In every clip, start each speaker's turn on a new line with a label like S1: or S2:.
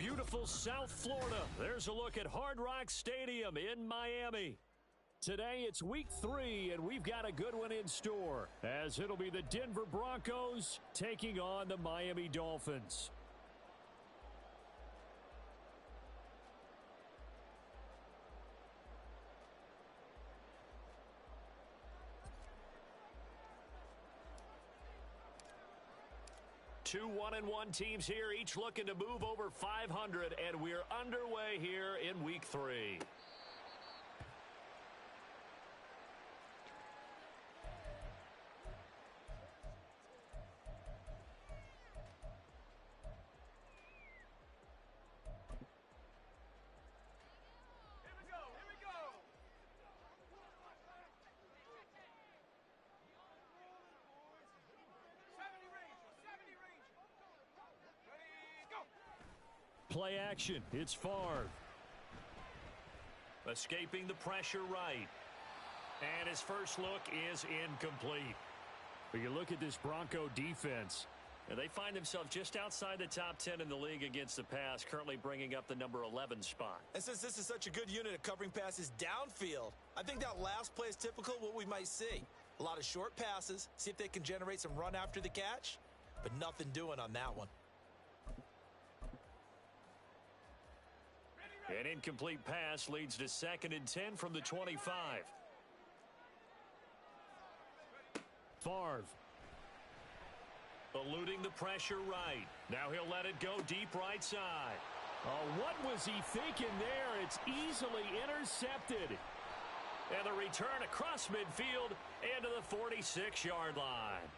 S1: beautiful South Florida. There's a look at Hard Rock Stadium in Miami. Today it's week 3, and we've got a good one in store, as it'll be the Denver Broncos taking on the Miami Dolphins. Two 1-1 teams here, each looking to move over 500, and we're underway here in week 3. Play action. It's Favre. Escaping the pressure right. And his first look is incomplete. But you look at this Bronco defense, and they find themselves just outside the top 10 in the league against the pass, currently bringing up the number 11 spot.
S2: And since this is such a good unit at covering passes downfield, I think that last play is typical of what we might see. A lot of short passes, see if they can generate some run after the catch, but nothing doing on that one.
S1: An incomplete pass leads to 2nd and 10 from the 25. Favre. Eluding the pressure right. Now he'll let it go deep right side. Oh, what was he thinking there? It's easily intercepted. And the return across midfield into the 46-yard line.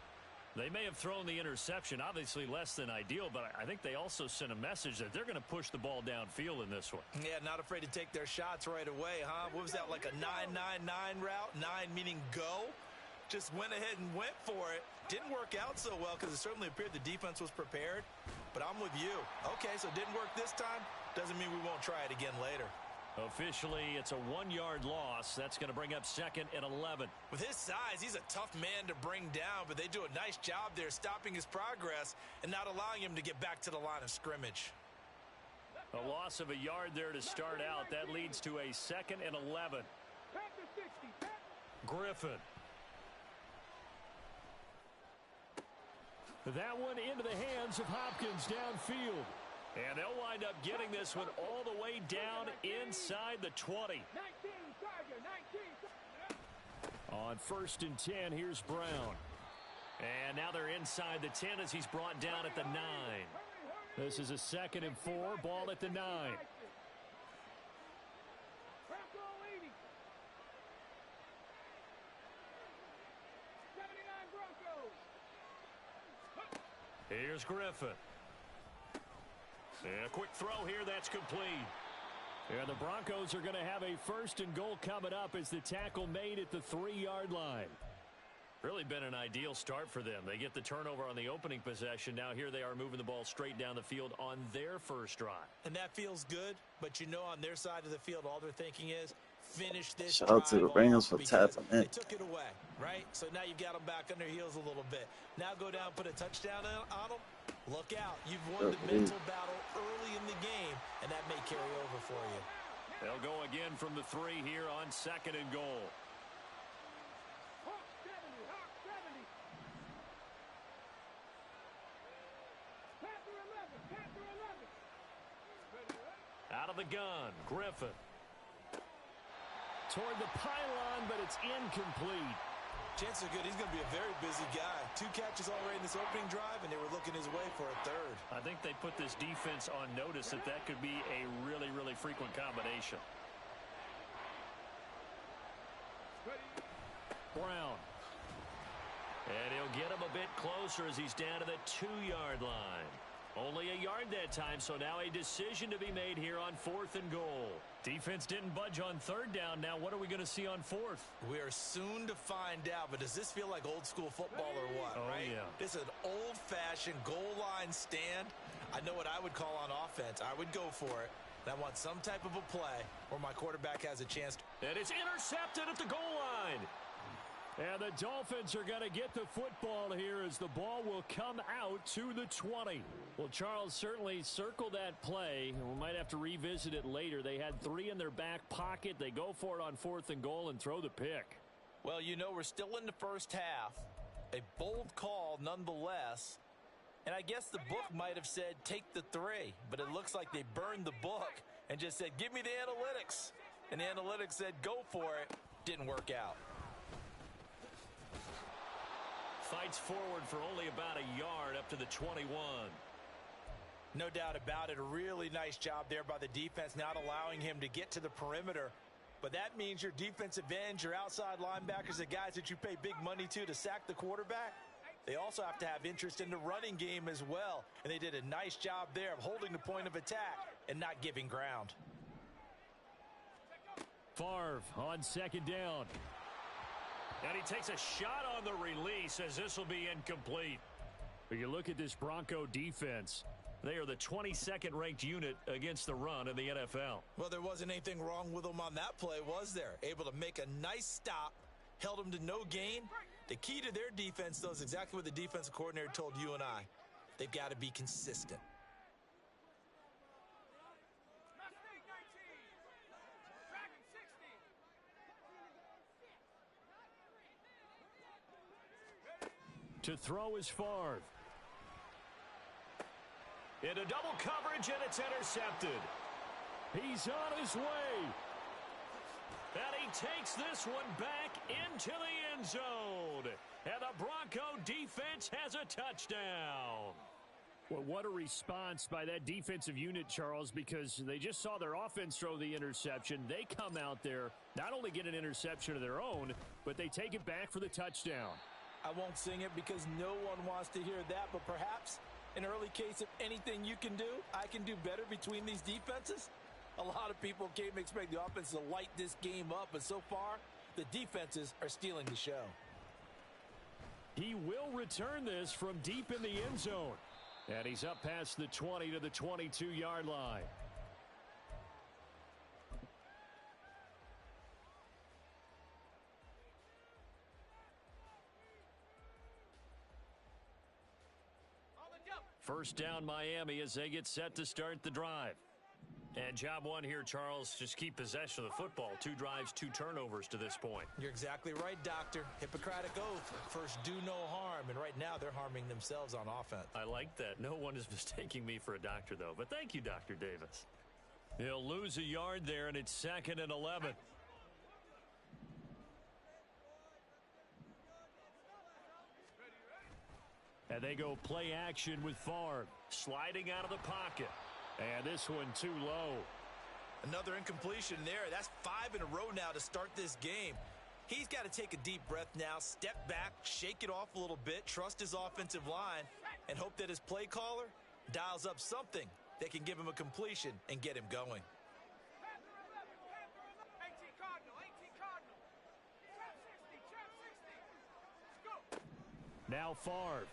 S1: They may have thrown the interception, obviously less than ideal, but I think they also sent a message that they're going to push the ball downfield in this one.
S2: Yeah, not afraid to take their shots right away, huh? What was that, like a 9-9-9 route? 9 meaning go? Just went ahead and went for it. Didn't work out so well because it certainly appeared the defense was prepared, but I'm with you. Okay, so it didn't work this time. Doesn't mean we won't try it again later.
S1: Officially, it's a 1-yard loss. That's going to bring up 2nd and 11.
S2: With his size, he's a tough man to bring down, but they do a nice job there stopping his progress and not allowing him to get back to the line of scrimmage.
S1: A loss of a yard there to start out. That leads to a 2nd and 11. Griffin. That one into the hands of Hopkins downfield. And they'll wind up getting this one all the way down inside the 20. On 1st and 10, here's Brown. And now they're inside the 10 as he's brought down at the 9. This is a 2nd and 4, ball at the 9. Here's Griffin. And a quick throw here, that's complete. And the Broncos are going to have a 1st and goal coming up as the tackle made at the 3-yard line. Really been an ideal start for them. They get the turnover on the opening possession. Now here they are moving the ball straight down the field on their first drive.
S2: And that feels good, but you know on their side of the field all they're thinking is finish this
S3: Shout out to the Rams for tapping in.
S2: They took it away, right? So now you've got them back on their heels a little bit. Now go down, put a touchdown on them. Look out. You've won the mental battle early in the game, and that may carry over for you.
S1: They'll go again from the 3 here on 2nd and goal. Out of the gun, Griffin. Toward the pylon, but it's incomplete.
S2: Chances are good. He's going to be a very busy guy. 2 catches already in this opening drive, and they were looking his way for a 3rd.
S1: I think they put this defense on notice that that could be a really, really frequent combination. Brown. And he'll get him a bit closer as he's down to the 2-yard line. Only a yard that time, so now a decision to be made here on 4th and goal. Defense didn't budge on 3rd down. Now what are we going to see on 4th?
S2: We are soon to find out, but does this feel like old school football or what, right?
S1: Yeah.
S2: This is an old-fashioned goal line stand. I know what I would call on offense. I would go for it. And I want some type of a play where my quarterback has a chance.
S1: And it's intercepted at the goal line. And the Dolphins are going to get the football here as the ball will come out to the 20. Well, Charles, certainly circle that play. We might have to revisit it later. They had 3 in their back pocket. They go for it on 4th and goal and throw the pick.
S2: Well, you know, we're still in the first half. A bold call nonetheless. And I guess the book might have said take the 3, but it looks like they burned the book and just said give me the analytics. And the analytics said go for it. Didn't work out.
S1: Fights forward for only about a yard up to the 21.
S2: No doubt about it. A really nice job there by the defense, not allowing him to get to the perimeter. But that means your defensive ends, your outside linebackers, the guys that you pay big money to sack the quarterback, they also have to have interest in the running game as well. And they did a nice job there of holding the point of attack and not giving ground.
S1: Favre on 2nd down. And he takes a shot on the release as this will be incomplete. But you look at this Bronco defense. They are the 22nd ranked unit against the run in the NFL.
S2: Well, there wasn't anything wrong with them on that play, was there? Able to make a nice stop, held them to no gain. The key to their defense, though, is exactly what the defensive coordinator told you and I. They've got to be consistent.
S1: To throw is Favre. Into double coverage, and it's intercepted. He's on his way. And he takes this one back into the end zone. And the Bronco defense has a touchdown. Well, what a response by that defensive unit, Charles, because they just saw their offense throw the interception. They come out there, not only get an interception of their own, but they take it back for the touchdown.
S2: I won't sing it because no one wants to hear that, but perhaps an early case of anything you can do, I can do better between these defenses. A lot of people came to expect the offense to light this game up, but so far, the defenses are stealing the show.
S1: He will return this from deep in the end zone. And he's up past the 20 to the 22-yard line. First down Miami as they get set to start the drive. And job one here, Charles, just keep possession of the football. 2 drives, 2 turnovers to this point.
S2: You're exactly right, Doctor. Hippocratic oath. First, do no harm. And right now, they're harming themselves on offense.
S1: I like that. No one is mistaking me for a doctor, though. But thank you, Dr. Davis. He'll lose a yard there, and it's 2nd and 11. And they go play action with Favre. Sliding out of the pocket. And this one too low.
S2: Another incompletion there. That's 5 in a row now to start this game. He's got to take a deep breath now, step back, shake it off a little bit, trust his offensive line, and hope that his play caller dials up something that can give him a completion and get him going.
S1: Now Favre.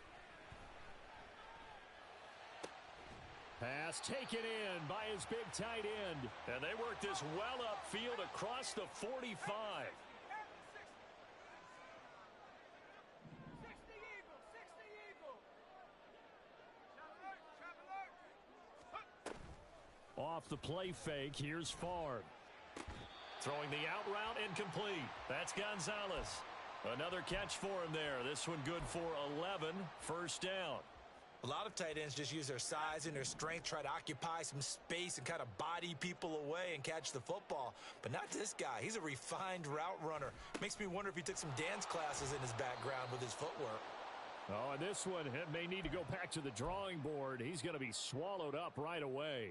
S1: Pass taken in by his big tight end. And they work this well upfield across the 45. Off the play fake, here's Favre. Throwing the out route incomplete. That's Gonzalez. Another catch for him there. This one good for 11. First down.
S2: A lot of tight ends just use their size and their strength, try to occupy some space and kind of body people away and catch the football. But not this guy. He's a refined route runner. Makes me wonder if he took some dance classes in his background with his footwork.
S1: Oh, and this one may need to go back to the drawing board. He's going to be swallowed up right away.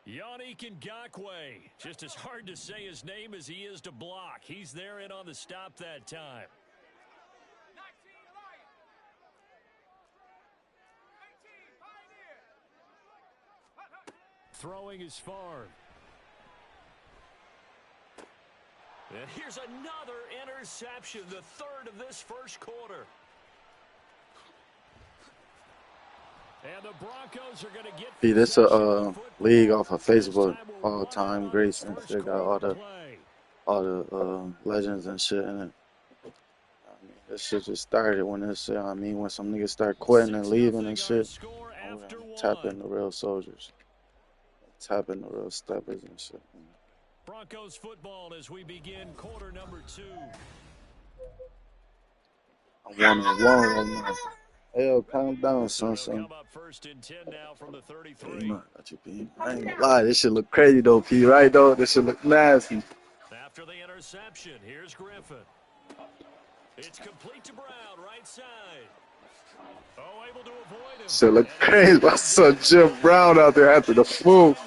S1: Yannick Ngakoue. Just as hard to say his name as he is to block. He's there in on the stop that time. Throwing is Favre. And here's another interception, the 3rd of this first quarter. And the Broncos are going to get
S3: This a league off of Facebook, all time greats and shit. Got all the legends and shit in it. This shit just started when this shit, I mean, when some niggas start quitting and leaving and shit. Oh, we're gonna tap in the real soldiers. Tap in the real steppers and shit.
S1: Broncos football as we begin quarter number 2.
S3: I'm 1-1 right now. Hell, calm down, son.
S1: Come up first and 10 now from the 33.
S3: I ain't gonna lie, this shit look crazy though, P. Right though, this shit look nasty.
S1: After the interception, here's Griffin. It's complete to Brown, right side. Oh, able to avoid him.
S3: Shit look crazy. I saw Jim Brown out there after the fool.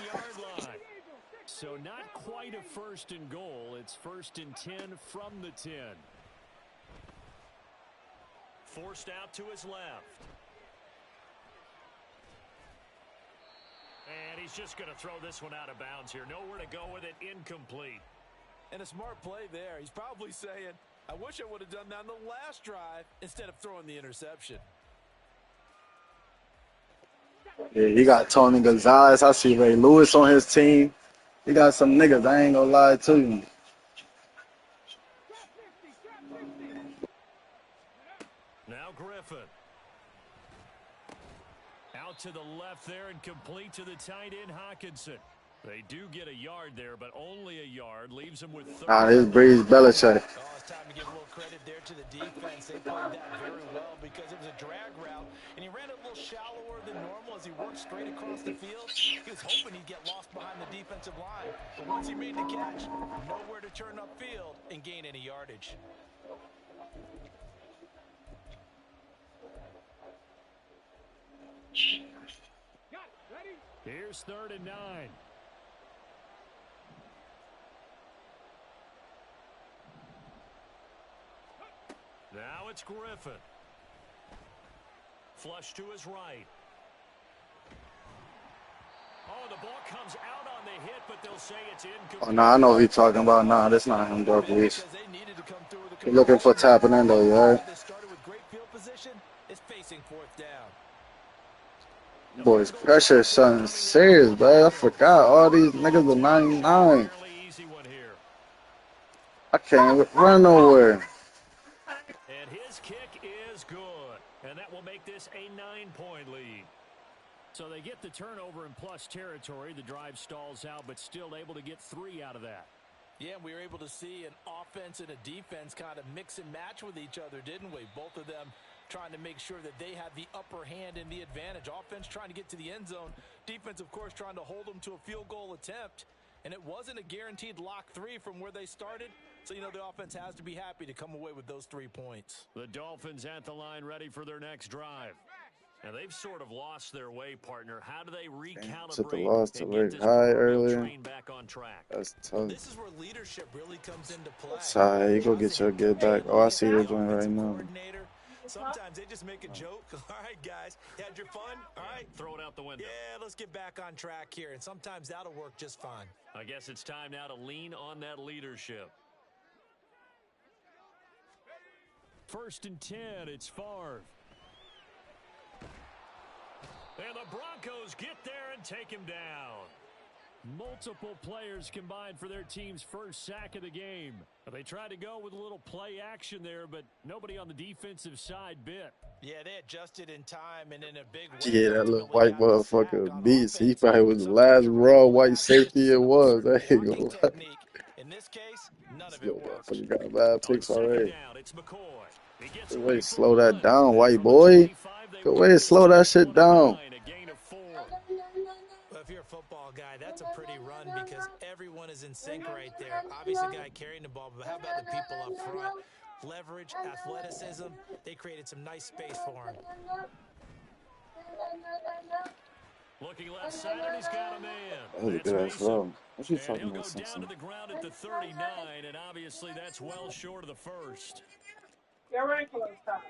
S1: So not quite a first and goal. It's first and 10 from the 10. Forced out to his left. And he's just going to throw this one out of bounds here. Nowhere to go with it. Incomplete.
S2: And a smart play there. He's probably saying, I wish I would have done that on the last drive instead of throwing the interception.
S3: Yeah, he got Tony Gonzalez. I see Ray Lewis on his team. He got some niggas, I ain't gonna lie to you.
S1: Now Griffin. Out to the left there and complete to the tight end Hockenson. They do get a yard there, but only a yard. Leaves them with 30.
S3: This Breeze Belichick.
S2: Oh, it's time to give a little credit there to the defense. They played that very well because it was a drag route, and he ran it a little shallower than normal as he worked straight across the field. He was hoping he'd get lost behind the defensive line, but once he made the catch, nowhere to turn upfield and gain any yardage.
S1: Here's 3rd and 9. Now it's Griffin. Flush to his right. Oh, the ball comes out on the hit, but they'll say it's incomplete.
S3: Oh, nah, I know what he's talking about. Nah, that's not him, though, please. He's looking for tapping in, though, you heard?
S2: They started with great field position. Is facing 4th down.
S3: Boys, pressure is something serious, bro. I forgot all these niggas are 99. I can't run nowhere.
S1: And his kick is good. And that will make this a 9-point lead. So they get the turnover in plus territory. The drive stalls out, but still able to get 3 out of that.
S2: Yeah, we were able to see an offense and a defense kind of mix and match with each other, didn't we? Both of them trying to make sure that they had the upper hand and the advantage. Offense trying to get to the end zone. Defense, of course, trying to hold them to a field goal attempt. And it wasn't a guaranteed lock 3 from where they started. So, you know, the offense has to be happy to come away with those 3 points.
S1: The Dolphins at the line ready for their next drive. Now, they've sort of lost their way, partner. How do they recalibrate
S3: took the loss to very
S1: this
S3: high earlier.
S1: train back on track?
S3: That's tough.
S2: This is where leadership really comes into play.
S3: That's high. You go get your get back. Oh, I see they're doing right now.
S2: Sometimes they just make a joke. All right, guys, you had your fun? All right.
S1: Throw it out the window.
S2: Yeah, let's get back on track here. And sometimes that'll work just fine.
S1: I guess it's time now to lean on that leadership. 1st and 10, it's Favre. And the Broncos get there and take him down. Multiple players combined for their team's first sack of the game. They tried to go with a little play action there, but nobody on the defensive side bit.
S2: Yeah, they adjusted in time and in a big way.
S3: Yeah, that little white motherfucker beast. He probably was the last raw white safety it was. There you go.
S2: In this case, none of
S3: Yo,
S2: it worked.
S3: motherfucker got bad picks already.
S1: It's McCoy.
S3: Good way to slow that down, white boy. Good way to slow that shit down.
S2: Well, if you're a football guy, that's a pretty run because everyone is in sync right there. Obviously, the guy carrying the ball, but how about the people up front? Leverage, athleticism, they created some nice space for him.
S1: Looking left side, and he's got a man.
S3: That was a good ass throw. What you talking
S1: He'll
S3: about,
S1: go down
S3: Simpson?
S1: to the ground at the 39, and obviously that's well short of the first.
S4: Your ankle is tight.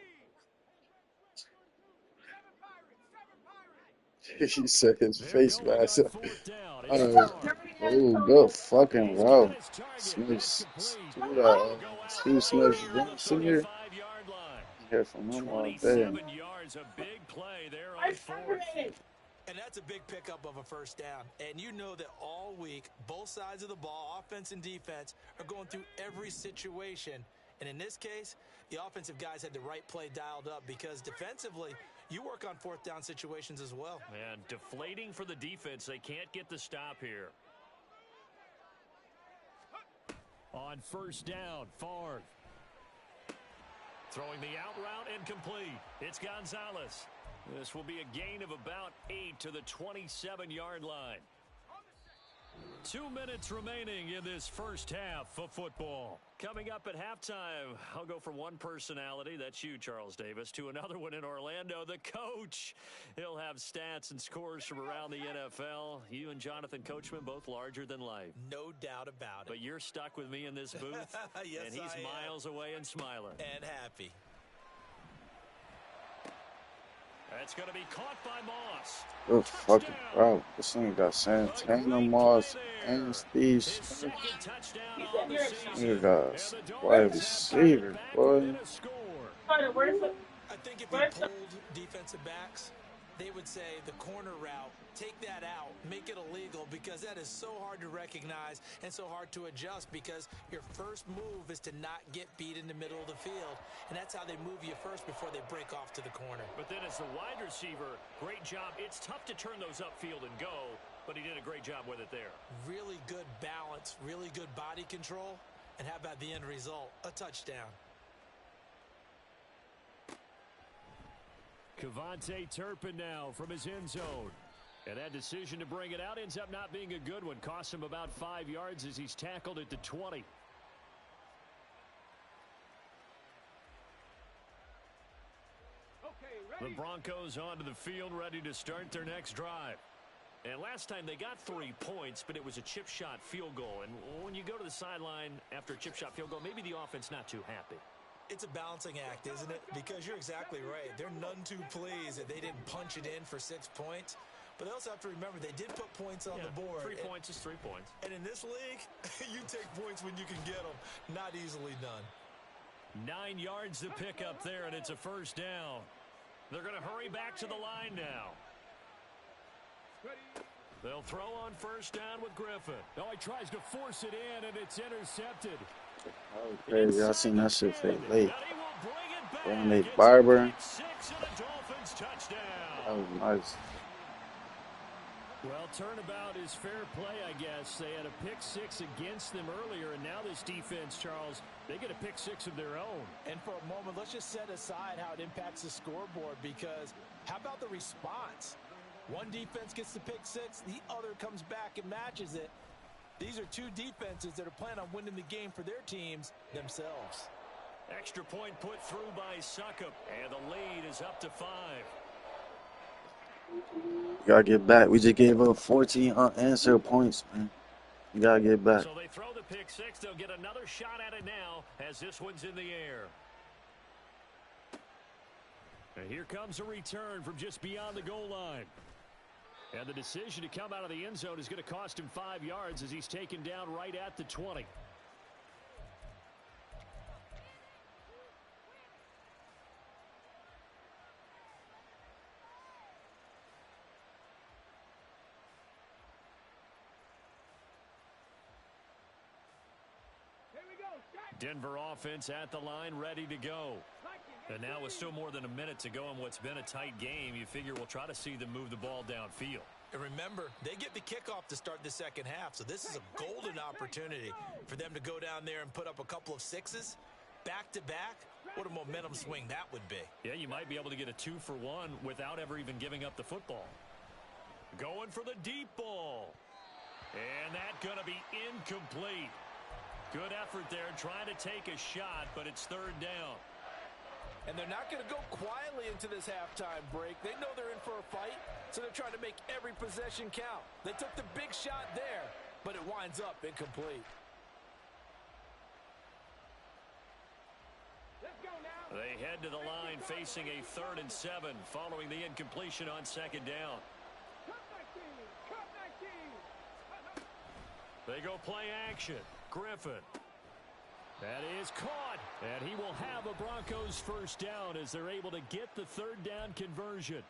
S3: He said his face mask. Oh, good fucking row. Steve Smith Senior. Hear from him all day.
S1: 27 yards, a big play there on 4th.
S2: And that's a big pickup of a first down. And you know that all week, both sides of the ball, offense and defense, are going through every situation. And in this case, the offensive guys had the right play dialed up because defensively, you work on fourth down situations as well.
S1: And deflating for the defense. They can't get the stop here. On first down, Favre. Throwing the out route and complete. It's Gonzalez. This will be a gain of about 8 to the 27-yard line. 2 minutes remaining in this first half of football. Coming up at halftime, I'll go from one personality, that's you, Charles Davis, to another one in Orlando, the coach. He'll have stats and scores from around the NFL. You and Jonathan Coachman, both larger than life.
S2: No doubt about it.
S1: But you're stuck with me in this booth,
S2: yes,
S1: and he's miles away and smiling.
S2: And happy.
S1: That's going to be caught by Moss.
S3: Good fucking route. This thing got Santana, Moss, and Steve Smith. Nigga got a wide receiver, boy.
S4: Carter, where's the...
S2: I think if you pulled defensive backs, they would say the corner route, take that out, make it illegal, because that is so hard to recognize and so hard to adjust, because your first move is to not get beat in the middle of the field, and that's how they move you first before they break off to the corner.
S1: But then as the wide receiver, great job. It's tough to turn those upfield and go, but he did a great job with it there. Really good balance, really good body control, and how about the end result? A touchdown. Cavante Turpin now from his end zone. And that decision to bring it out ends up not being a good one. Costs him about 5 yards as he's tackled at the 20. The Broncos onto the field, ready to start their next drive. And last time they got 3 points, but it was a chip shot field goal. And when you go to the sideline after a chip shot field goal, maybe the offense not too happy.
S2: It's a balancing act, isn't it? Because you're exactly right. They're none too pleased that they didn't punch it in for 6 points. But they also have to remember they did put points on the board.
S1: 3 points is 3 points.
S2: And in this league, you take points when you can get them. Not easily done.
S1: 9 yards to pick up there, and it's a first down. They're going to hurry back to the line now. They'll throw on first down with Griffin. Oh, he tries to force it in, and it's intercepted.
S3: Oh, crazy. I seen that shit fade late. When they Barber. That was nice.
S1: Well, turnabout is fair play, I guess. They had a pick 6 against them earlier, and now this defense, Charles, they get a pick 6 of their own.
S2: And for a moment, let's just set aside how it impacts the scoreboard, because how about the response? One defense gets the pick 6, the other comes back and matches it. These are two defenses that are planning on winning the game for their teams themselves.
S1: Extra point put through by Suckup, and the lead is up to 5.
S3: You gotta get back. We just gave up 14 unanswered points, man. You gotta get back.
S1: So they throw the pick 6. They'll get another shot at it now as this one's in the air. And here comes a return from just beyond the goal line. And the decision to come out of the end zone is going to cost him 5 yards as he's taken down right at the 20. Denver offense at the line, ready to go. And now with still more than a minute to go in what's been a tight game, you figure we'll try to see them move the ball downfield.
S2: And remember, they get the kickoff to start the second half, so this is a golden opportunity for them to go down there and put up a couple of 6s back-to-back. What a momentum swing that would be.
S1: Yeah, you might be able to get a 2-for-1 without ever even giving up the football. Going for the deep ball. And that's going to be incomplete. Good effort there, trying to take a shot, but it's third down.
S2: And they're not going to go quietly into this halftime break. They know they're in for a fight, so they're trying to make every possession count. They took the big shot there, but it winds up incomplete.
S4: Let's go now.
S1: They head to the line facing a 3rd and 7 following the incompletion on second down. They go play action. Griffin. That is caught, and he will have a Broncos first down as they're able to get the 3rd down conversion.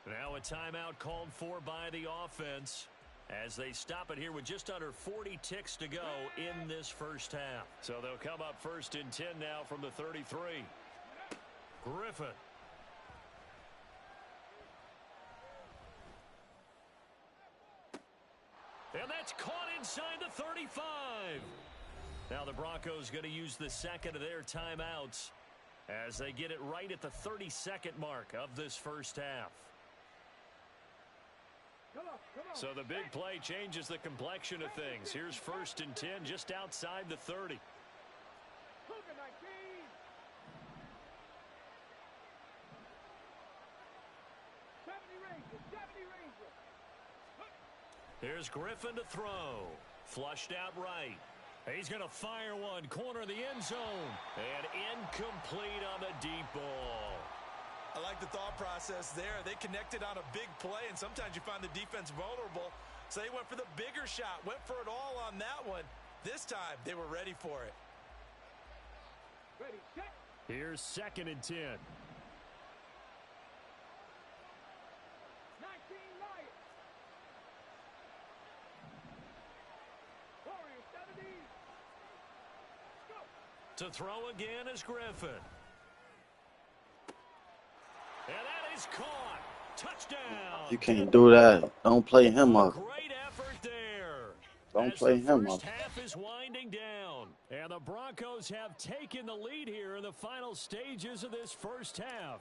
S1: Now a timeout called for by the offense. as they stop it here with just under 40 ticks to go in this first half. So they'll come up 1st and 10 now from the 33. Griffin. And that's caught inside the 35. Now the Broncos going to use the second of their timeouts as they get it right at the 32nd mark of this first half. So the big play changes the complexion of things. Here's 1st and 10 just outside the 30. Here's Griffin to throw. Flushed out right. He's going to fire one. Corner of the end zone. And incomplete on the deep ball.
S2: I like the thought process there. They connected on a big play, and sometimes you find the defense vulnerable. So they went for the bigger shot, went for it all on that one. This time, they were ready for it.
S4: Ready, set.
S1: Here's 2nd and 10.
S4: 19 Lions. Warriors 70. Go.
S1: To throw again is Griffin. And that is caught. Touchdown.
S3: You can't do that. Don't play him up.
S1: Great effort there.
S3: Don't
S1: As
S3: play
S1: the
S3: him
S1: first
S3: up.
S1: half is winding down. And the Broncos have taken the lead here in the final stages of this first half.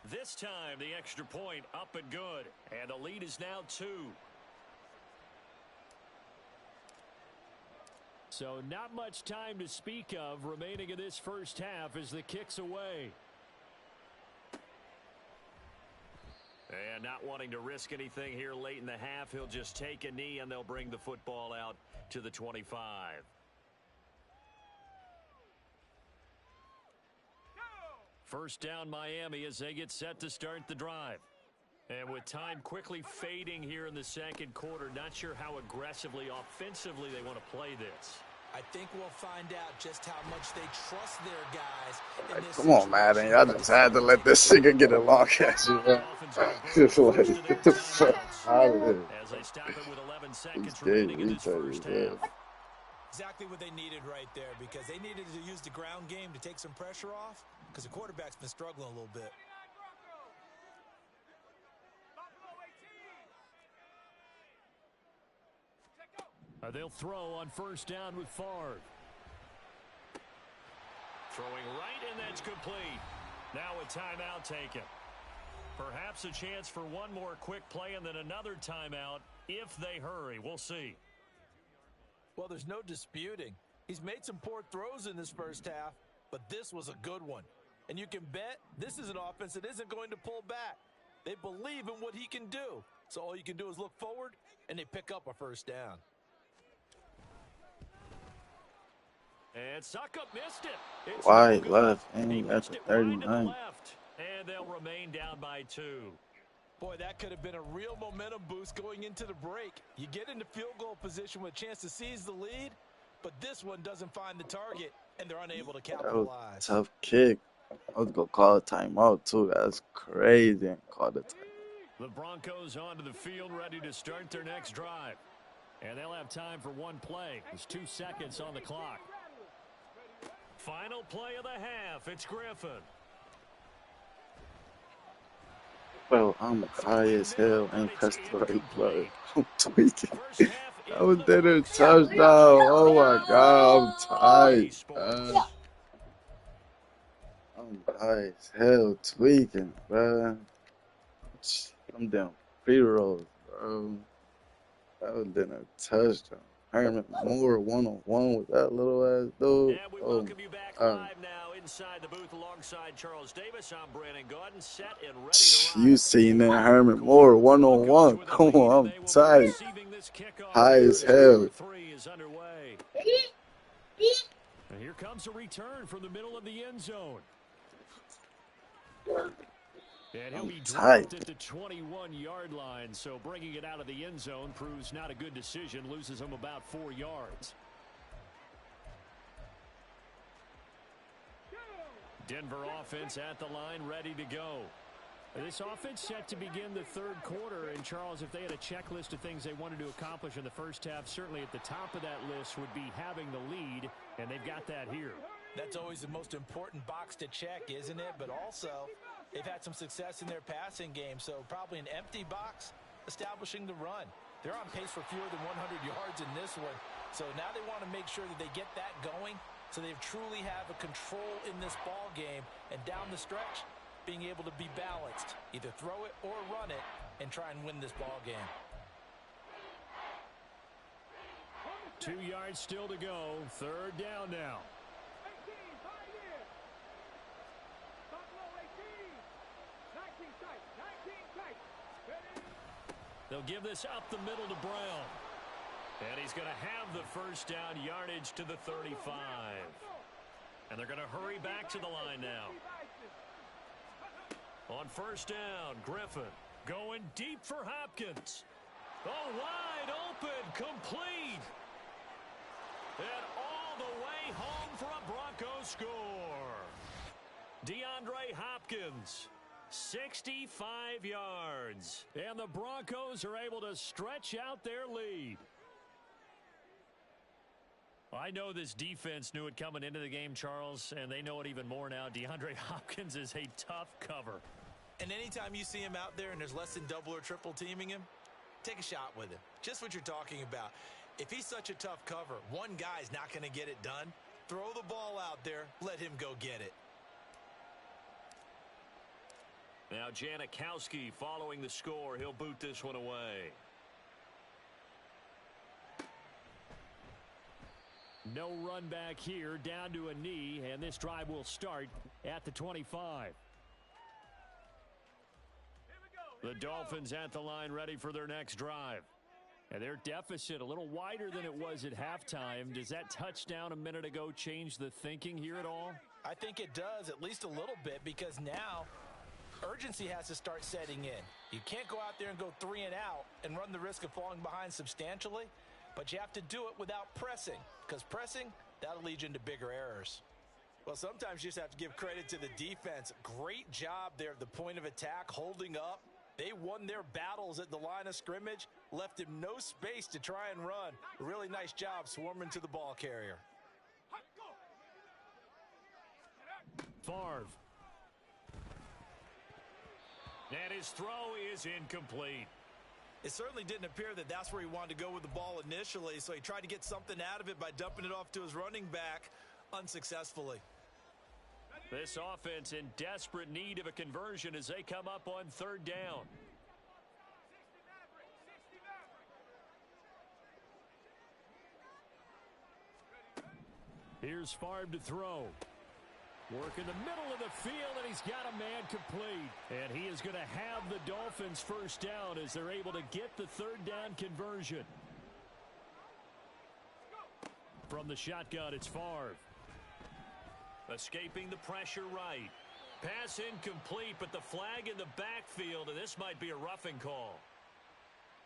S1: This time, the extra point up and good. And the lead is now 2. So not much time to speak of remaining in this first half as the kick's away. And not wanting to risk anything here late in the half, he'll just take a knee and they'll bring the football out to the 25. First down Miami as they get set to start the drive. And with time quickly fading here in the second quarter, not sure how aggressively, offensively they want to play this.
S2: I think we'll find out just how much they trust their guys. In this
S3: Come on, Madden. Y'all just had to let this nigga get a long catch, bro. Just like, get the fuck out of here.
S1: As they stop it with 11 seconds
S3: He's
S1: remaining in
S3: gay,
S1: this first half.
S2: Exactly what they needed right there, because they needed to use the ground game to take some pressure off, because the quarterback's been struggling a little bit.
S1: They'll throw on first down with Favre. Throwing right, and that's complete. Now a timeout taken. Perhaps a chance for one more quick play and then another timeout if they hurry. We'll see.
S2: Well, there's no disputing. He's made some poor throws in this first half, but this was a good one. And you can bet this is an offense that isn't going to pull back. They believe in what he can do. So all you can do is look forward, and they pick up a first down.
S1: And Suckup missed it. It's
S3: Wide
S1: no
S3: left,
S1: good.
S3: and
S1: He
S3: that's
S1: missed
S3: a
S1: it wide to the
S3: 39.
S1: left. And they'll remain down by 2.
S2: Boy, that could have been a real momentum boost going into the break. You get into field goal position with a chance to seize the lead, but this one doesn't find the target, and they're unable to
S3: That was
S2: capitalize.
S3: a tough kick. I was going to call a timeout, too. That's crazy. And call the timeout.
S1: The Broncos onto the field ready to start their next drive. And they'll have time for one play. There's 2 seconds on the clock. Final play of the half. It's Griffin.
S3: Bro, I'm high as hell and pressed the right button. I'm tweaking. I was dead a touchdown. Oh my god, I'm tight. I'm high as hell tweaking, bro. I'm down free rolls, bro. That was then a touchdown. Herman Moore one-on-one with that little ass dude.
S1: And we welcome you back live now inside the booth alongside Charles Davis. I'm Brandon Gordon, set and ready to ride.
S3: You seen that Herman Moore one-on-one. Come on, I'm tight. High as hell.
S1: 3 is underway. And here comes a return from the middle of the end zone. And he'll be dropped at the 21-yard line, so bringing it out of the end zone proves not a good decision, loses him about 4 yards. Denver offense at the line, ready to go. This offense set to begin the third quarter. And, Charles, if they had a checklist of things they wanted to accomplish in the first half, certainly at the top of that list would be having the lead, and they've got that here.
S2: That's always the most important box to check, isn't it? But also, they've had some success in their passing game, so probably an empty box establishing the run. They're on pace for fewer than 100 yards in this one, so now they want to make sure that they get that going so they truly have a control in this ball game, and down the stretch, being able to be balanced, either throw it or run it, and try and win this ball game.
S1: 2 yards still to go. Third down now.
S4: 18, 5 years. Buffalo 18. 19 tight. 19 tight. Ready?
S1: They'll give this up the middle to Brown. And he's going to have the first down yardage to the 35. And they're going to hurry back to the line now. On first down, Griffin going deep for Hopkins. Oh, wide open, complete. And all the way home for a Broncos score. DeAndre Hopkins, 65 yards. And the Broncos are able to stretch out their lead. I know this defense knew it coming into the game, Charles, and they know it even more now. DeAndre Hopkins is a tough cover.
S2: And anytime you see him out there and there's less than double or triple teaming him, take a shot with him. Just what you're talking about. If he's such a tough cover, one guy's not going to get it done. Throw the ball out there. Let him go get it.
S1: Now Janikowski following the score. He'll boot this one away. No run back here, down to a knee, and this drive will start at the 25. The Dolphins at the line ready for their next drive. And their deficit a little wider than it was at halftime. Does that touchdown a minute ago change the thinking here at all?
S2: I think it does, at least a little bit, because now urgency has to start setting in. You can't go out there and go 3 and out and run the risk of falling behind substantially, but you have to do it without pressing, because pressing, that'll lead you into bigger errors. Well, sometimes you just have to give credit to the defense. Great job there at the point of attack, holding up. They won their battles at the line of scrimmage, left him no space to try and run. Really nice job swarming to the ball carrier.
S1: Favre. And his throw is incomplete.
S2: It certainly didn't appear that that's where he wanted to go with the ball initially, so he tried to get something out of it by dumping it off to his running back unsuccessfully.
S1: This offense in desperate need of a conversion as they come up on third down. Here's Favre to throw. Work in the middle of the field, and he's got a man complete. And he is going to have the Dolphins first down as they're able to get the third down conversion. From the shotgun, it's Favre. Escaping the pressure right. Pass incomplete, but the flag in the backfield, and this might be a roughing call.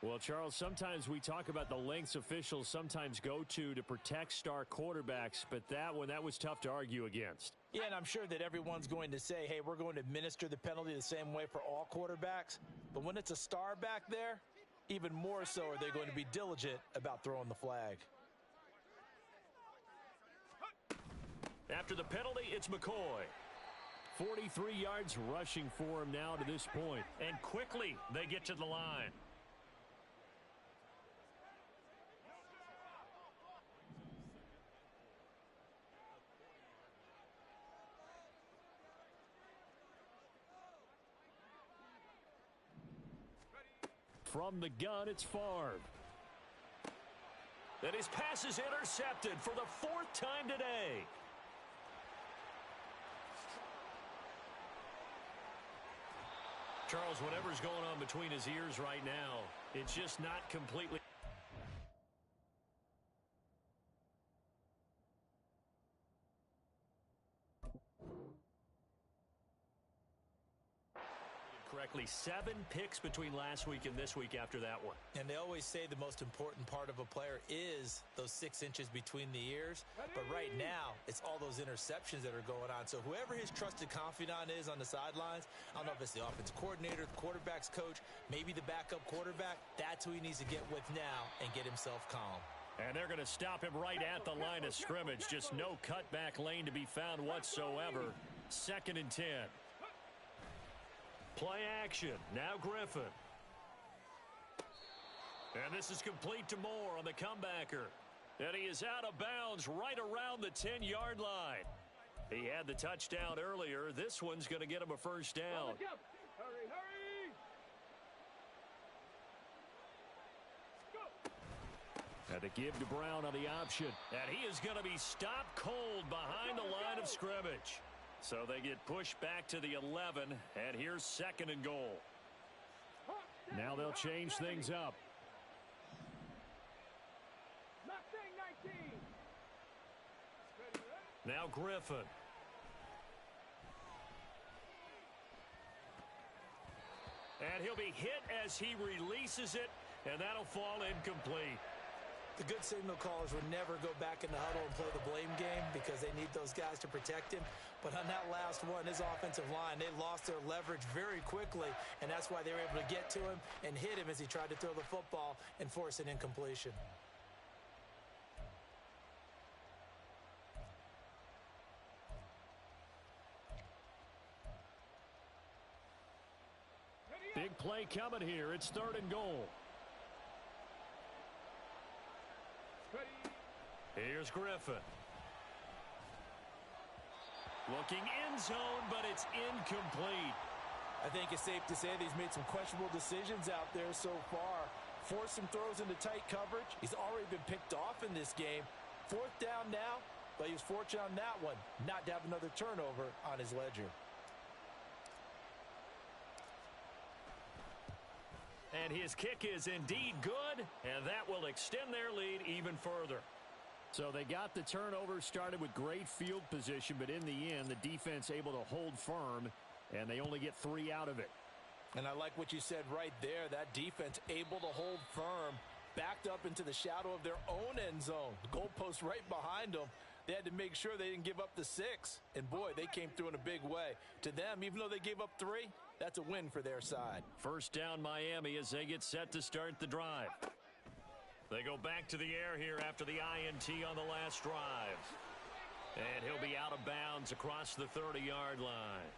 S1: Well, Charles, sometimes we talk about the lengths officials sometimes go to protect star quarterbacks, but that one, that was tough to argue against.
S2: Yeah, and I'm sure that everyone's going to say, hey, we're going to administer the penalty the same way for all quarterbacks. But when it's a star back there, even more so are they going to be diligent about throwing the flag.
S1: After the penalty, it's McCoy. 43 yards rushing for him now to this point. And quickly, they get to the line. From the gun, it's Favre. And his pass is intercepted for the 4th time today. Charles, whatever's going on between his ears right now, it's just not completely. correctly, 7 picks between last week and this week after that one.
S2: And they always say the most important part of a player is those 6 inches between the ears. But right now, it's all those interceptions that are going on. So whoever his trusted confidant is on the sidelines, I don't know if it's the offensive coordinator, the quarterback's coach, maybe the backup quarterback, that's who he needs to get with now and get himself calm.
S1: And they're going to stop him right at the line of scrimmage. Just no cutback lane to be found whatsoever. 2nd and 10. Play action. Now Griffin. And this is complete to Moore on the comebacker. And he is out of bounds right around the 10-yard line. He had the touchdown earlier. This one's going to get him a first down.
S4: Hurry, hurry!
S1: And to give to Brown on the option. And he is going to be stopped cold behind the line of scrimmage. So they get pushed back to the 11. And here's 2nd and goal. Now they'll change things up.
S4: Mustang 19.
S1: Now Griffin. And he'll be hit as he releases it. And that'll fall incomplete.
S2: The good signal callers would never go back in the huddle and play the blame game because they need those guys to protect him. But on that last one, his offensive line, they lost their leverage very quickly, and that's why they were able to get to him and hit him as he tried to throw the football and force an incompletion.
S1: Big play coming here. It's 3rd and goal. Here's Griffin. Looking end zone, but it's incomplete.
S2: I think it's safe to say that he's made some questionable decisions out there so far. Forced some throws into tight coverage. He's already been picked off in this game. 4th down now, but he was fortunate on that one not to have another turnover on his ledger.
S1: And his kick is indeed good, and that will extend their lead even further. So they got the turnover, started with great field position, but in the end, the defense able to hold firm, and they only get 3 out of it.
S2: And I like what you said right there. That defense able to hold firm, backed up into the shadow of their own end zone. The goalpost right behind them. They had to make sure they didn't give up the 6. And, boy, they came through in a big way. To them, even though they gave up 3, that's a win for their side.
S1: First down Miami as they get set to start the drive. They go back to the air here after the INT on the last drive. And he'll be out of bounds across the 30-yard line.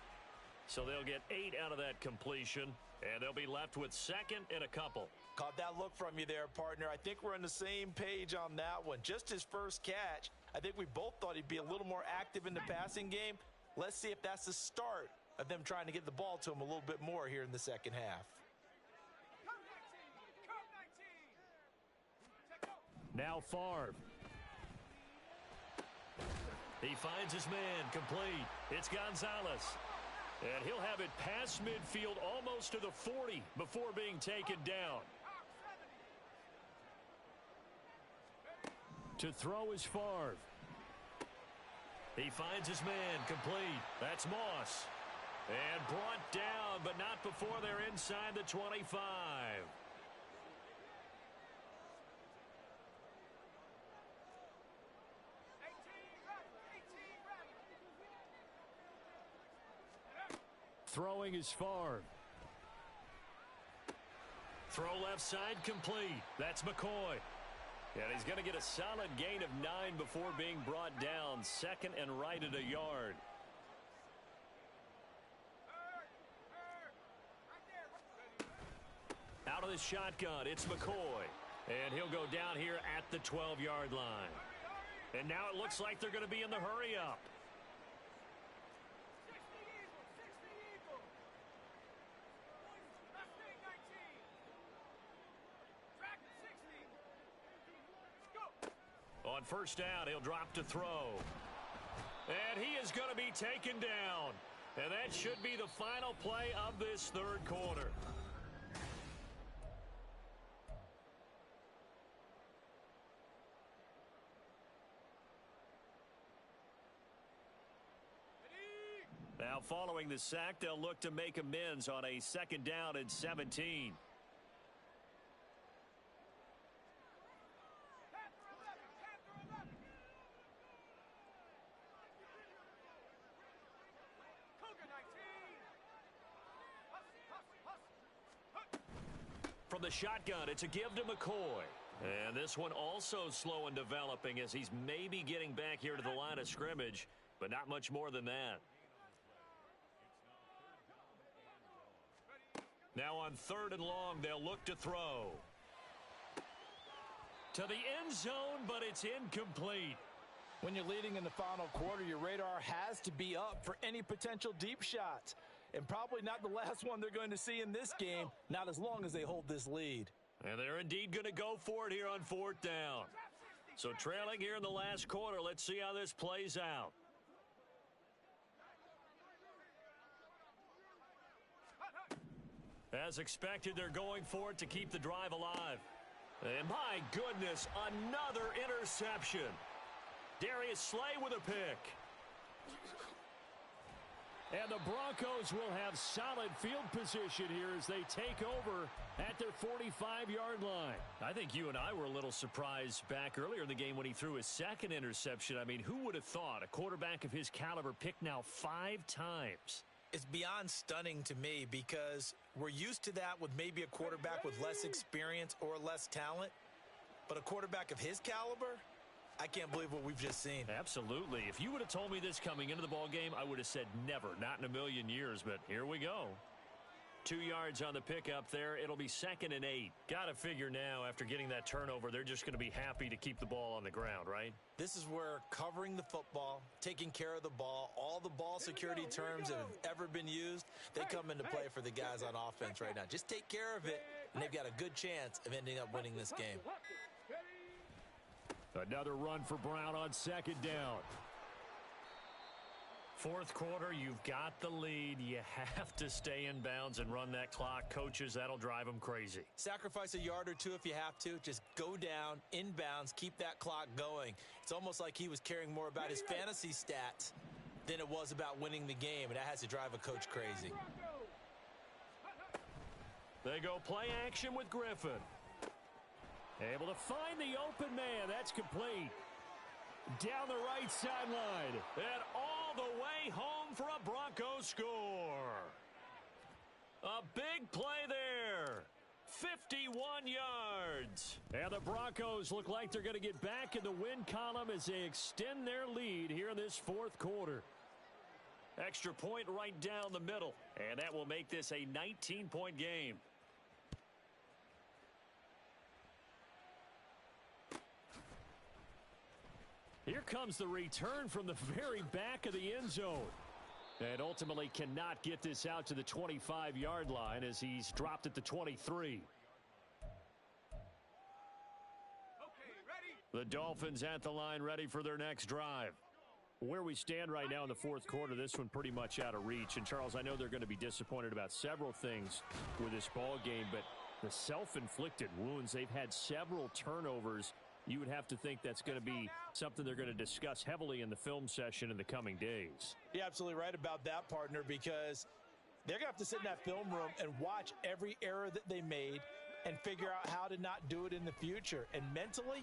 S1: So they'll get 8 out of that completion, and they'll be left with 2nd and a couple.
S2: Caught that look from you there, partner. I think we're on the same page on that one. Just his first catch. I think we both thought he'd be a little more active in the passing game. Let's see if that's the start of them trying to get the ball to him a little bit more here in the second half.
S1: Now Favre. He finds his man complete. It's Gonzalez. And he'll have it past midfield almost to the 40 before being taken down. To throw is Favre. He finds his man complete. That's Moss. And brought down, but not before they're inside the 25. Throwing is Favre. Throw left side complete. That's McCoy. And he's going to get a solid gain of 9 before being brought down. 2nd and right at a yard. Out of the shotgun, it's McCoy. And he'll go down here at the 12-yard line. And now it looks like they're going to be in the hurry-up. On first down, he'll drop to throw. And he is going to be taken down. And that should be the final play of this 3rd quarter. Now following the sack, they'll look to make amends on a 2nd down and 17. From the shotgun, it's a give to McCoy. And this one also slow in developing as he's maybe getting back here to the line of scrimmage, but not much more than that. Now on 3rd and long, they'll look to throw. To the end zone, but it's incomplete.
S2: When you're leading in the final quarter, your radar has to be up for any potential deep shots. And probably not the last one they're going to see in this game, not as long as they hold this lead.
S1: And they're indeed going to go for it here on 4th down. So trailing here in the last quarter, let's see how this plays out. As expected, they're going for it to keep the drive alive. And my goodness, another interception. Darius Slay with a pick. And the Broncos will have solid field position here as they take over at their 45-yard line. I think you and I were a little surprised back earlier in the game when he threw his 2nd interception. I mean, who would have thought a quarterback of his caliber picked now 5 times?
S2: It's beyond stunning to me because we're used to that with maybe a quarterback with less experience or less talent. But a quarterback of his caliber, I can't believe what we've just seen.
S1: Absolutely. If you would have told me this coming into the ball game, I would have said never, not in a million years, but here we go. 2 yards on the pickup there. It'll be 2nd and 8. Got to figure now, after getting that turnover, they're just going to be happy to keep the ball on the ground, right?
S2: This is where covering the football, taking care of the ball, all the ball security terms that have ever been used, they come into play for the guys on offense right now. Just take care of it, and they've got a good chance of ending up winning this game.
S1: Another run for Brown on 2nd down. 4th quarter, you've got the lead. You have to stay in bounds and run that clock. Coaches, that'll drive them crazy.
S2: Sacrifice a yard or two if you have to. Just go down, in bounds, keep that clock going. It's almost like he was caring more about his fantasy stats than it was about winning the game, and that has to drive a coach crazy.
S1: They go play action with Griffin. Able to find the open man. That's complete. Down the right sideline. And all the way home for a Broncos score. A big play there. 51 yards. And the Broncos look like they're going to get back in the win column as they extend their lead here in this 4th quarter. Extra point right down the middle. And that will make this a 19-point game. Here comes the return from the very back of the end zone. And ultimately cannot get this out to the 25-yard line as he's dropped at the 23. The Dolphins at the line ready for their next drive. Where we stand right now in the 4th quarter, this one pretty much out of reach. And, Charles, I know they're going to be disappointed about several things with this ball game, but the self-inflicted wounds, they've had several turnovers. You would have to think that's going to be something they're going to discuss heavily in the film session in the coming days.
S2: You're absolutely right about that, partner, because they're going to have to sit in that film room and watch every error that they made and figure out how to not do it in the future. And mentally,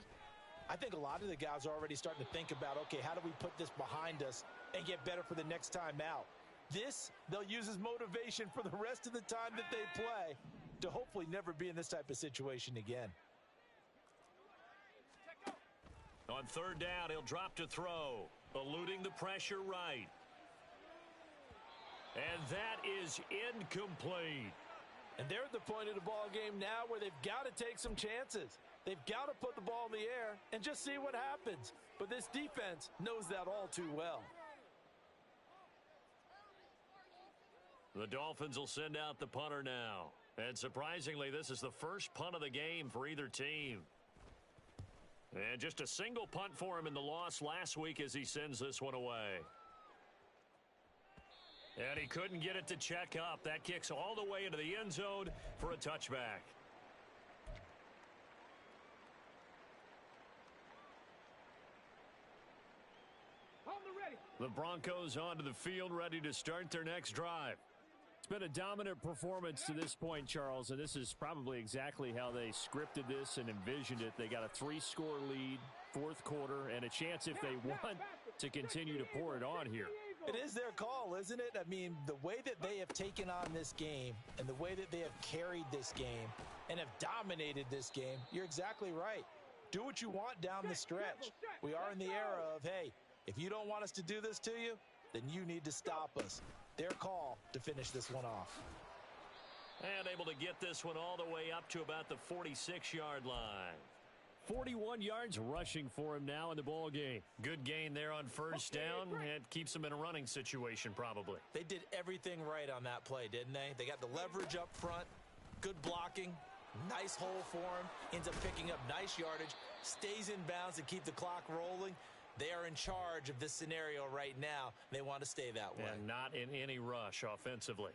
S2: I think a lot of the guys are already starting to think about, okay, how do we put this behind us and get better for the next time out? This, they'll use as motivation for the rest of the time that they play to hopefully never be in this type of situation again.
S1: On 3rd down, he'll drop to throw, eluding the pressure right. And that is incomplete.
S2: And they're at the point of the ball game now where they've got to take some chances. They've got to put the ball in the air and just see what happens. But this defense knows that all too well.
S1: The Dolphins will send out the punter now. And surprisingly, this is the first punt of the game for either team. And just a single punt for him in the loss last week as he sends this one away. And he couldn't get it to check up. That kicks all the way into the end zone for a touchback.
S4: On the ready.
S1: The Broncos onto the field, ready to start their next drive. It's been a dominant performance to this point, Charles, and this is probably exactly how they scripted this and envisioned it. They got a 3-score lead, fourth quarter, and a chance if they want to continue to pour it on here.
S2: It is their call, isn't it? I mean, the way that they have taken on this game and the way that they have carried this game and have dominated this game, you're exactly right. Do what you want down the stretch. We are in the era of, hey, if you don't want us to do this to you, then you need to stop us. Their call to finish this one off.
S1: And able to get this one all the way up to about the 46-yard line. 41 yards rushing for him now in the ball game. Good gain there on first down, and keeps him in a running situation probably.
S2: They did everything right on that play, didn't they? They got the leverage up front, good blocking, nice hole for him, ends up picking up nice yardage, stays in bounds to keep the clock rolling. They are in charge of this scenario right now. They want to stay that way.
S1: And not in any rush offensively.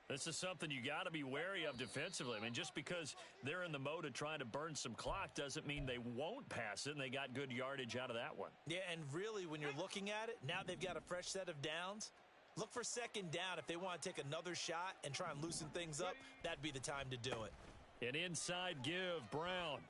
S1: This is something you got to be wary of defensively. I mean, just because they're in the mode of trying to burn some clock doesn't mean they won't pass it, and they got good yardage out of that one.
S2: Yeah, and really, when you're looking at it, now they've got a fresh set of downs. Look for second down. If they want to take another shot and try and loosen things up, that'd be the time to do it.
S1: An inside give, Brown.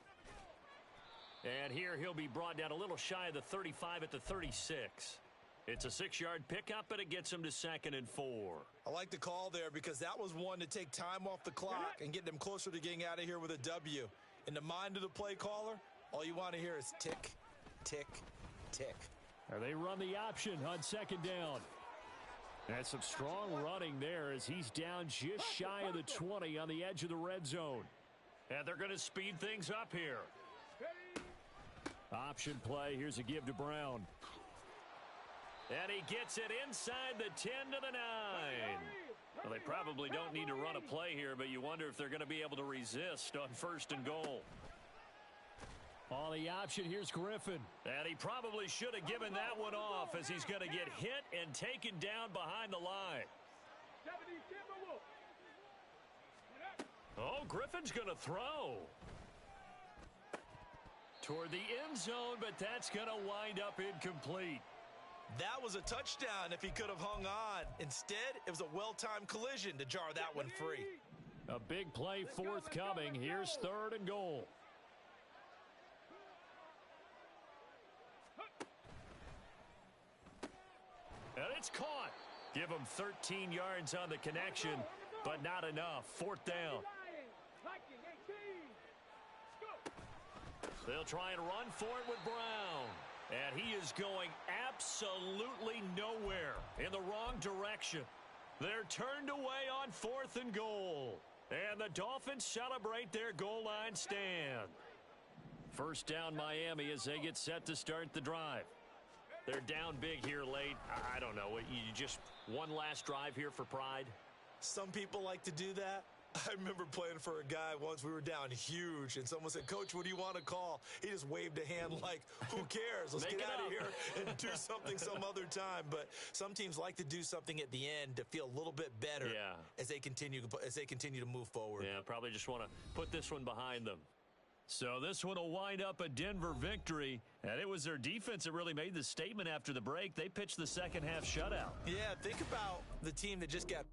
S1: And here he'll be brought down a little shy of the 35 at the 36. It's a 6-yard pickup, but it gets him to 2nd and 4.
S2: I like the call there because that was one to take time off the clock and get them closer to getting out of here with a W. In the mind of the play caller, all you want to hear is tick, tick, tick.
S1: And they run the option on 2nd down. That's some strong running there as he's down just shy of the 20 on the edge of the red zone. And they're going to speed things up here. Option play. Here's a give to Brown. And he gets it inside the 10 to the 9. Well, they probably don't need to run a play here, but you wonder if they're going to be able to resist on 1st and goal. On the option, here's Griffin. And he probably should have given that one off as he's going to get hit and taken down behind the line. Oh, Griffin's going to throw toward the end zone, but that's going to wind up incomplete.
S2: That was a touchdown if he could have hung on. Instead, it was a well-timed collision to jar that one free.
S1: A big play forthcoming. Here's 3rd and goal. And it's caught. Give him 13 yards on the connection, but not enough. 4th down. They'll try and run for it with Brown. And he is going absolutely nowhere in the wrong direction. They're turned away on 4th and goal. And the Dolphins celebrate their goal line stand. First down Miami as they get set to start the drive. They're down big here late. I don't know. You just one last drive here for pride?
S2: Some people like to do that. I remember playing for a guy once. We were down huge, and someone said, "Coach, what do you want to call?" He just waved a hand like, who cares? Let's get out of here and do something some other time. But some teams like to do something at the end to feel a little bit better as they continue to move forward.
S1: Yeah, probably just want to put this one behind them. So this one will wind up a Denver victory, and it was their defense that really made the statement after the break. They pitched the second half shutout.
S2: Yeah, think about the team that just got